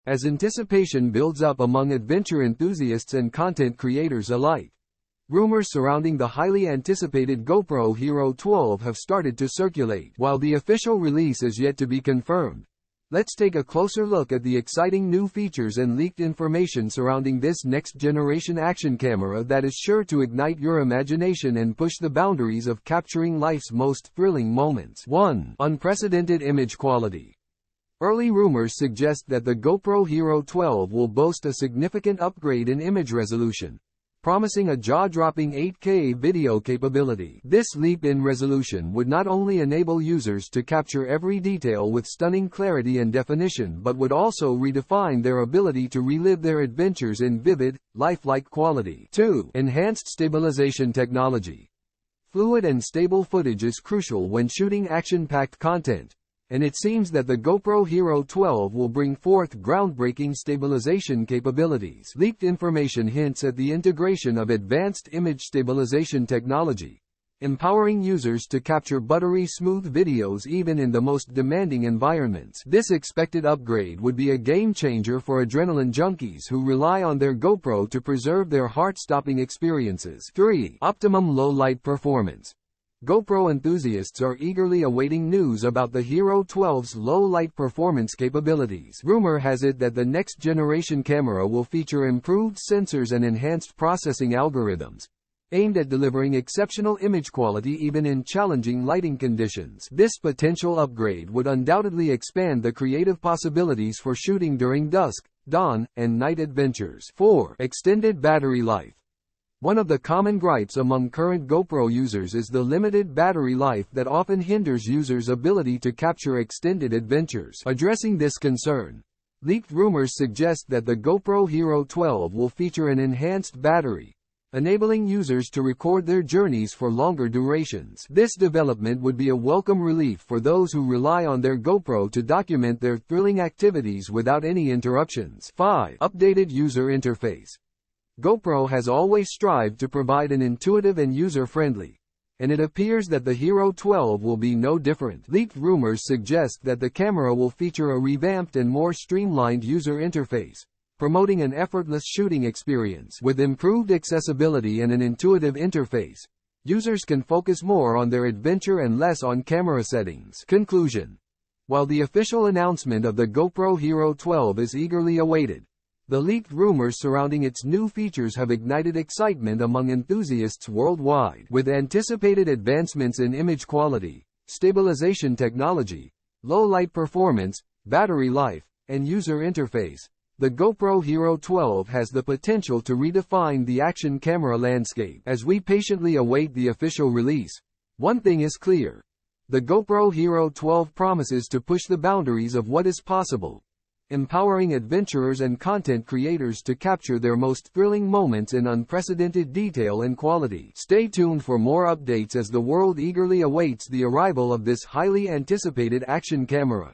as anticipation builds up among adventure enthusiasts and content creators alike. Rumors surrounding the highly anticipated GoPro Hero 12 have started to circulate. While the official release is yet to be confirmed, let's take a closer look at the exciting new features and leaked information surrounding this next-generation action camera that is sure to ignite your imagination and push the boundaries of capturing life's most thrilling moments. 1. Unprecedented image quality. Early rumors suggest that the GoPro Hero 12 will boast a significant upgrade in image resolution, promising a jaw-dropping 8K video capability. This leap in resolution would not only enable users to capture every detail with stunning clarity and definition but would also redefine their ability to relive their adventures in vivid, lifelike quality. 2. Enhanced stabilization technology. Fluid and stable footage is crucial when shooting action-packed content, and it seems that the GoPro Hero 12 will bring forth groundbreaking stabilization capabilities. Leaked information hints at the integration of advanced image stabilization technology, empowering users to capture buttery smooth videos even in the most demanding environments. This expected upgrade would be a game-changer for adrenaline junkies who rely on their GoPro to preserve their heart-stopping experiences. 3. Optimum low-light performance. GoPro enthusiasts are eagerly awaiting news about the Hero 12's low-light performance capabilities. Rumor has it that the next-generation camera will feature improved sensors and enhanced processing algorithms, aimed at delivering exceptional image quality even in challenging lighting conditions. This potential upgrade would undoubtedly expand the creative possibilities for shooting during dusk, dawn, and night adventures. 4. Extended battery life. One of the common gripes among current GoPro users is the limited battery life that often hinders users' ability to capture extended adventures. Addressing this concern, leaked rumors suggest that the GoPro Hero 12 will feature an enhanced battery, enabling users to record their journeys for longer durations. This development would be a welcome relief for those who rely on their GoPro to document their thrilling activities without any interruptions. 5. Updated user interface. GoPro has always strived to provide an intuitive and user-friendly, and it appears that the Hero 12 will be no different. Leaked rumors suggest that the camera will feature a revamped and more streamlined user interface, promoting an effortless shooting experience. With improved accessibility and an intuitive interface, users can focus more on their adventure and less on camera settings. Conclusion. While the official announcement of the GoPro Hero 12 is eagerly awaited, the leaked rumors surrounding its new features have ignited excitement among enthusiasts worldwide. With anticipated advancements in image quality, stabilization technology, low-light performance, battery life, and user interface, the GoPro Hero 12 has the potential to redefine the action camera landscape. As we patiently await the official release, one thing is clear: the GoPro Hero 12 promises to push the boundaries of what is possible, empowering adventurers and content creators to capture their most thrilling moments in unprecedented detail and quality. Stay tuned for more updates as the world eagerly awaits the arrival of this highly anticipated action camera.